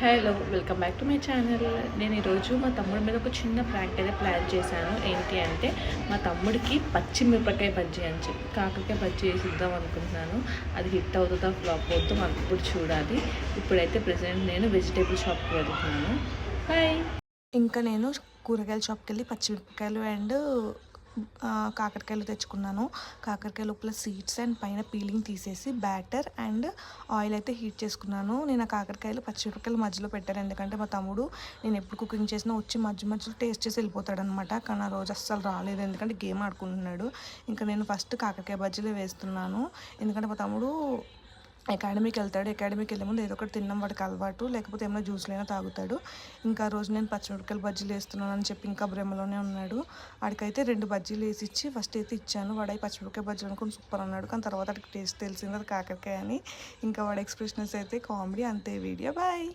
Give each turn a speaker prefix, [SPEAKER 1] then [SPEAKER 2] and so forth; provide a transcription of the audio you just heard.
[SPEAKER 1] Hello welcome back to my channel. నేను ఈరోజు మా తమ్ముడి మీద ఒక చిన్న ప్రాంక్ అయితే ప్లాన్ చేశాను. ఏంటి అంటే మా తమ్ముడికి పచ్చిమిరపకాయ బజ్జీ అని చెప్పి కాకరకాయ బజ్జీ వేసి ఇద్దాం అనుకుంటున్నాను. అది హిట్ అవుతుందా ఫ్లాప్ అవుతుందో మనకు ఇప్పుడు చూడాలి. ఇప్పుడైతే ప్రెసెంట్ నేను వెజిటేబుల్ షాప్కి వెళ్తున్నాను. బాయ్.
[SPEAKER 2] ఇంకా నేను కూరగాయల షాప్కి వెళ్ళి పచ్చిమిరపకాయలు అండ్ కాకరకాయలు తెచ్చుకున్నాను. కాకరకాయ లోపల సీడ్స్ అండ్ పైన పీలింగ్ తీసేసి బ్యాటర్ అండ్ ఆయిల్ అయితే హీట్ చేసుకున్నాను. నేను ఆ కాకరకాయలు పచ్చిమిరపకాయలు మధ్యలో పెట్టాను, ఎందుకంటే మా తమ్ముడు నేను ఎప్పుడు కుకింగ్ చేసినా వచ్చి మధ్యలో టేస్ట్ చేసి వెళ్ళిపోతాడనమాట. కానీ ఆ రోజు అస్సలు రాలేదు, ఎందుకంటే గేమ్ ఆడుకుంటున్నాడు. ఇంకా నేను ఫస్ట్ కాకరకాయ బజ్జీలు వేస్తున్నాను, ఎందుకంటే మా తమ్ముడు అకాడమీకి వెళ్తాడు. అకాడమీకి వెళ్ళే ముందు ఏదో ఒకటి తినడం వాడికి అలవాటు, లేకపోతే ఏమైనా జ్యూస్లైనా తాగుతాడు. ఇంకా రోజు నేను పచ్చిమిరపకాయలు బజ్జీలు వేస్తున్నాను అని చెప్పి ఇంకా భ్రమలోనే ఉన్నాడు. వాడికైతే 2 బజ్జీలు వేసి ఇచ్చి ఫస్ట్ అయితే ఇచ్చాను. వాడు పచ్చిమిరపకాయ బజ్జీలు అనుకుని సూపర్ అన్నాడు, కానీ తర్వాత వాడికి టేస్ట్ తెలిసింది అది కాకరకాయ అని. ఇంకా వాడి ఎక్స్ప్రెషన్స్ అయితే కామెడీ. అంతే వీడియో. బాయ్.